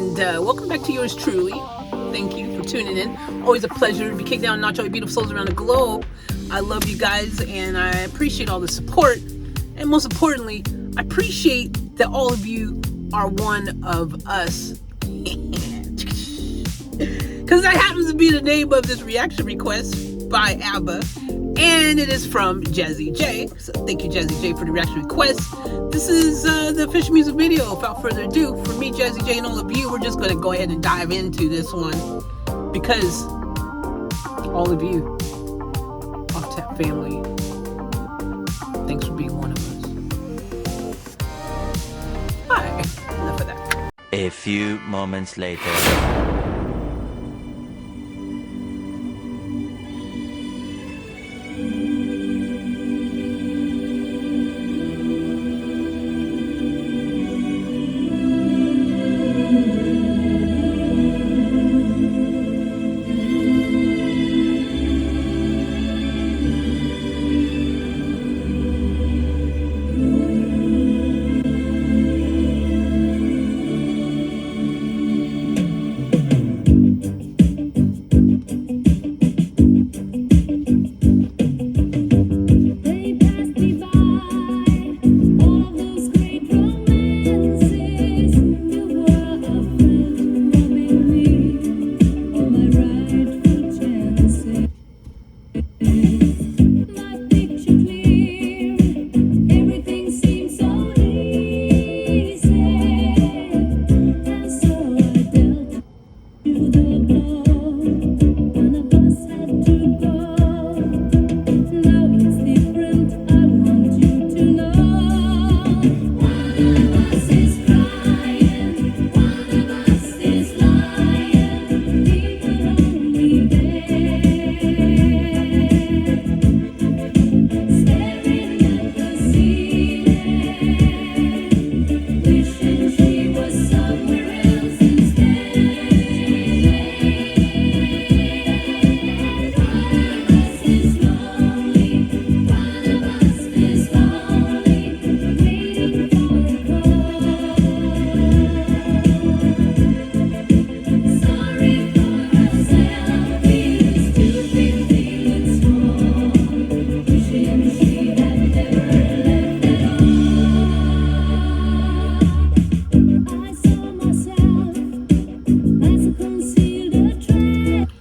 and welcome back to yours truly. Thank you for tuning in. Always a pleasure to be kicked down and notch all you beautiful souls around the globe. I love you guys, and I appreciate all the support. And most importantly, I appreciate that all of you are one of us. Because that happens to be the name of this reaction request by ABBA. And it is from Jazzy J. So thank you, Jazzy J, for the reaction request. This is the official music video. Without further ado, for me, Jazzy J, and all of you, we're just going to go ahead and dive into this one. Because all of you, Off Tap family, thanks for being one of us. Alright, enough of that. A few moments later.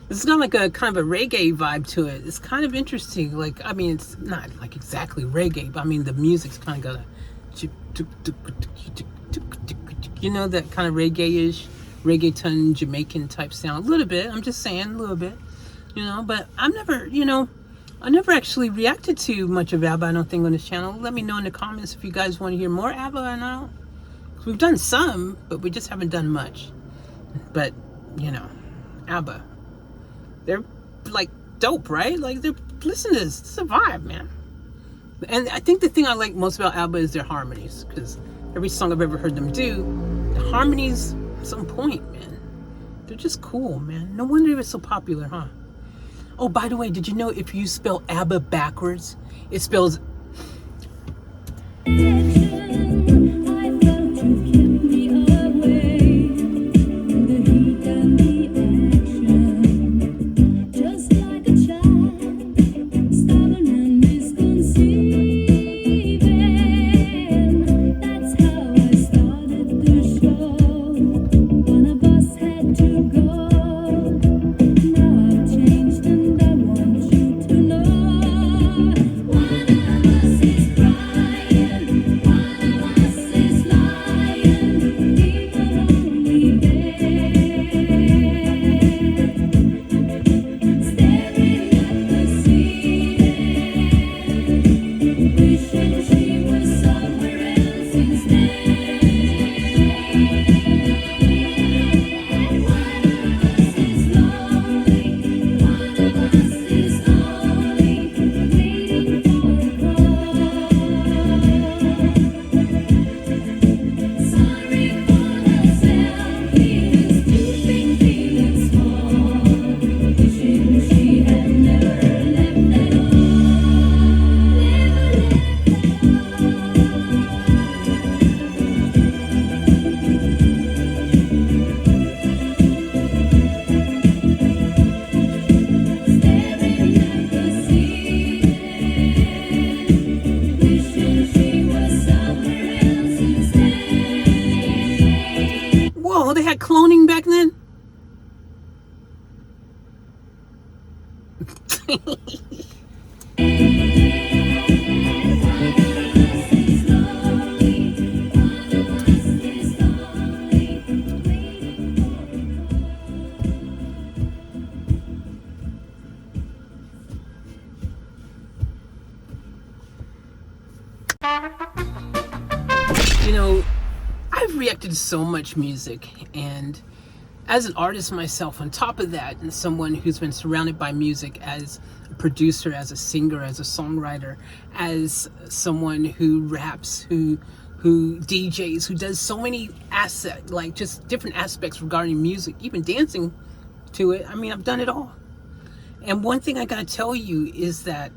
It's got like a kind of a reggae vibe to it. It's kind of interesting. Like, I mean, it's not like exactly reggae, but I mean, the music's kind of got a, you know, that kind of reggae-ish, reggaeton, Jamaican type sound. A little bit. I'm just saying, a little bit, you know. But I've never, you know, I never actually reacted to much of ABBA, I don't think, on this channel. Let me know in the comments if you guys want to hear more ABBA or not. We've done some, but we just haven't done much. But, you know, ABBA. They're like dope, right? Like, they're, listen to this. It's a vibe, man. And I think the thing I like most about ABBA is their harmonies, because every song I've ever heard them do, the harmonies at some point, man, they're just cool, man. No wonder it's so popular, huh? Oh, by the way, did you know if you spell ABBA backwards, it spells know they had cloning back then? You know, I've reacted to so much music, and as an artist myself, on top of that, and someone who's been surrounded by music as a producer, as a singer, as a songwriter, as someone who raps, who DJs, who does so many like just different aspects regarding music, even dancing to it. I mean, I've done it all. And one thing I gotta tell you is that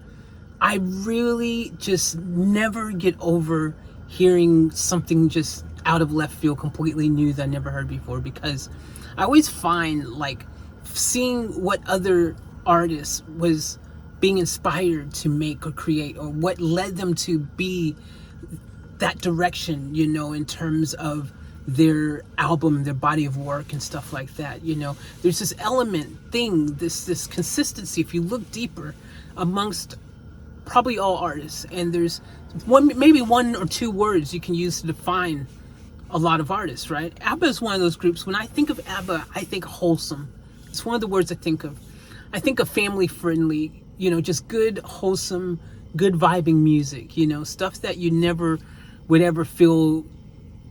I really just never get over hearing something just out of left field, completely new that I never heard before, because I always find like seeing what other artists was being inspired to make or create, or what led them to be that direction, you know, in terms of their album, their body of work and stuff like that. You know, there's this this consistency, if you look deeper, amongst probably all artists, and there's maybe one or two words you can use to define a lot of artists, right? ABBA is one of those groups. When I think of ABBA, I think wholesome. It's one of the words I think of. I think of family friendly, you know, just good, wholesome, good vibing music, you know, stuff that you never would ever feel,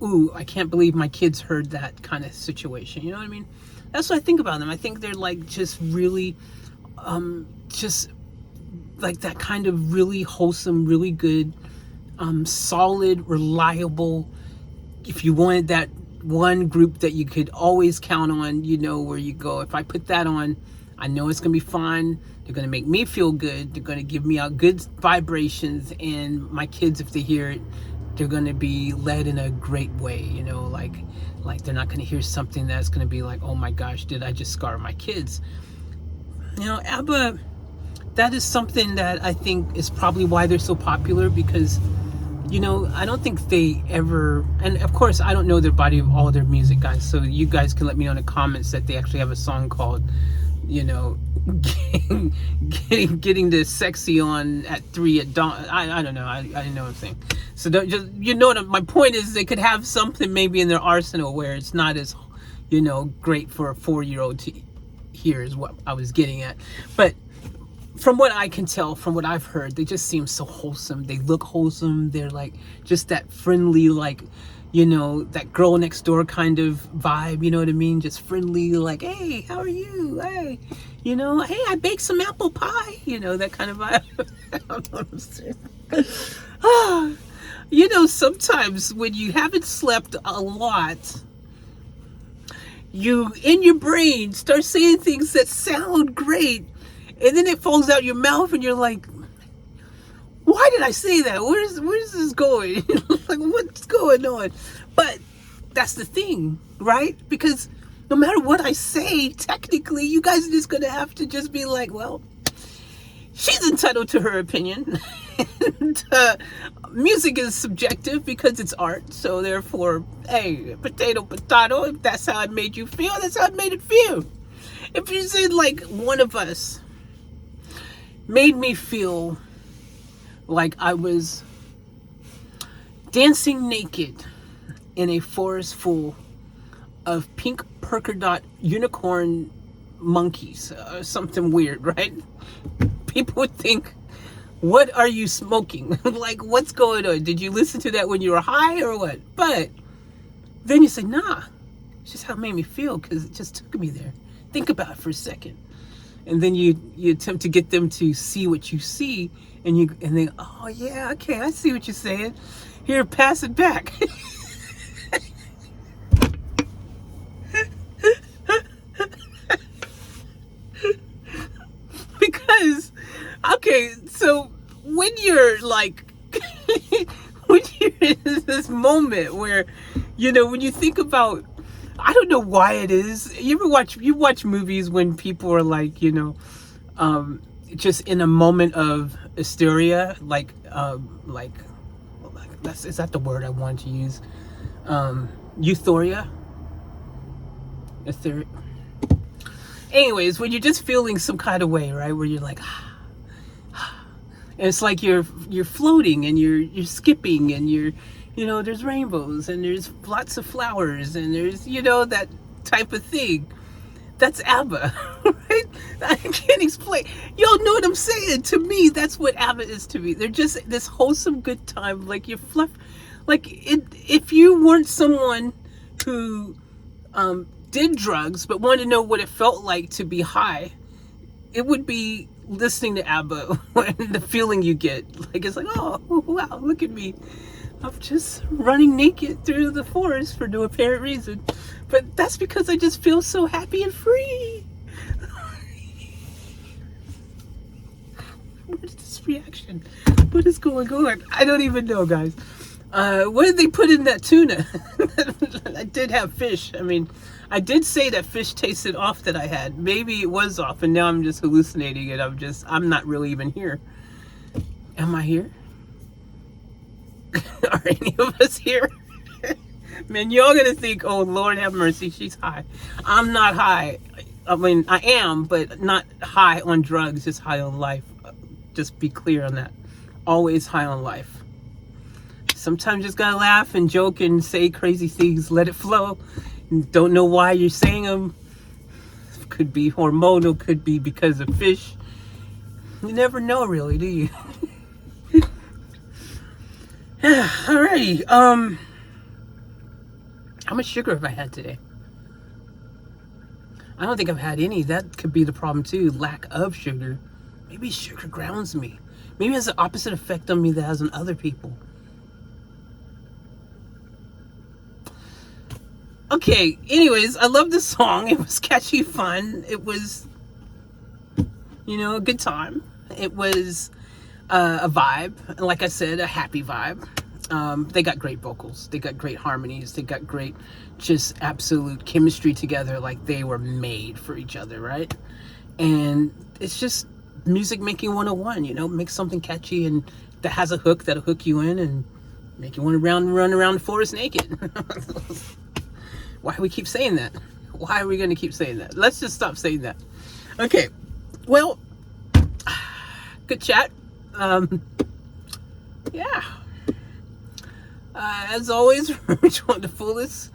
ooh, I can't believe my kids heard that kind of situation. You know what I mean? That's what I think about them. I think they're like just really, just like that kind of really wholesome, really good, solid, reliable. If you wanted that one group that you could always count on, you know where you go. If I put that on, I know it's gonna be fun. They're gonna make me feel good. They're gonna give me out good vibrations, and my kids, if they hear it, they're gonna be led in a great way. You know, like they're not gonna hear something that's gonna be like, oh my gosh, did I just scar my kids? You know, ABBA, that is something that I think is probably why they're so popular, because, you know, I don't think they ever, and of course I don't know their body of all their music, guys, so you guys can let me know in the comments that they actually have a song called, you know, getting the sexy on at 3 at dawn. I don't know, I know what I'm saying. So don't just, you know what my point is, they could have something maybe in their arsenal where it's not as, you know, great for a 4-year-old to hear, is what I was getting at. But from what I can tell, from what I've heard, they just seem so wholesome. They look wholesome. They're like just that friendly, like, you know, that girl next door kind of vibe, you know what I mean? Just friendly, like, hey, how are you? Hey, you know, hey, I baked some apple pie, you know, that kind of vibe. I don't know what I'm saying. You know, sometimes when you haven't slept a lot, you, in your brain, start saying things that sound great, and then it falls out your mouth, and you're like, why did I say that? Where's this going? Like, what's going on? But that's the thing, right? Because no matter what I say, technically, you guys are just going to have to just be like, well, she's entitled to her opinion. And music is subjective because it's art. So therefore, hey, potato, potato, if that's how it made you feel, that's how it made it feel. If you said, like, one of us made me feel like I was dancing naked in a forest full of pink polka dot unicorn monkeys, something weird, right? People would think, what are you smoking? Like, what's going on? Did you listen to that when you were high or what? But then you say, nah, it's just how it made me feel, because it just took me there. Think about it for a second. And then you attempt to get them to see what you see, and they, oh yeah, okay, I see what you're saying. Here, pass it back. Because, okay, so when you're like, when you're in this moment where, you know, when you think about, I don't know why it is. You watch movies when people are like, you know, just in a moment of hysteria, like is that the word I wanted to use? Euphoria. Anyways, when you're just feeling some kind of way, right, where you're like, and it's like you're floating and you're skipping and there's rainbows and there's lots of flowers and there's that type of thing. That's ABBA, right? I can't explain. Y'all know what I'm saying. To me, that's what ABBA is to me. They're just this wholesome good time. Like you're fluff. Like if you weren't someone who did drugs but wanted to know what it felt like to be high, it would be listening to ABBA and the feeling you get. Like it's like, oh wow, look at me. I'm just running naked through the forest for no apparent reason. But that's because I just feel so happy and free. What is this reaction? What is going on? I don't even know, guys. What did they put in that tuna? I did have fish. I mean, I did say that fish tasted off that I had. Maybe it was off and now I'm just hallucinating it. I'm not really even here. Am I here? Are any of us here? Man, y'all gonna think, oh Lord have mercy, she's high. I'm not high. I mean, I am, but not high on drugs, just high on life. Just be clear on that. Always high on life. Sometimes just gotta laugh and joke and say crazy things, let it flow. Don't know why you're saying them. Could be hormonal, could be because of fish. You never know really, do you? Alrighty, how much sugar have I had today? I don't think I've had any. That could be the problem too, lack of sugar. Maybe sugar grounds me. Maybe it has the opposite effect on me that it has on other people. Okay, anyways, I love this song. It was catchy, fun. It was, a good time. It was a vibe. Like I said, a happy vibe. They got great vocals. They got great harmonies. They got great, just absolute chemistry together. Like they were made for each other, right? And it's just music making 101, make something catchy and that has a hook that'll hook you in and make you want to run around the forest naked. Why do we keep saying that? Why are we going to keep saying that? Let's just stop saying that. Okay. Well, good chat. Yeah. As always, which one the fullest?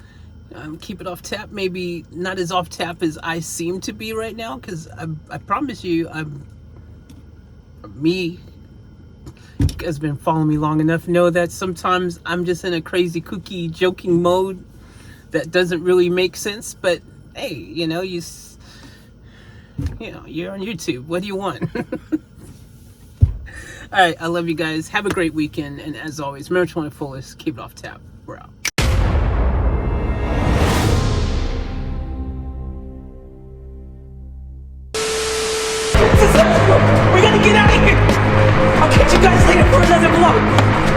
Keep it off tap. Maybe not as off tap as I seem to be right now, because I promise you, me has been following me long enough. Know that sometimes I'm just in a crazy, kooky, joking mode that doesn't really make sense. But hey, you're on YouTube. What do you want? All right, I love you guys. Have a great weekend, and as always, remember to want the fullest. Keep it off tap. We're out. We're gonna get out of here. I'll catch you guys later for another vlog.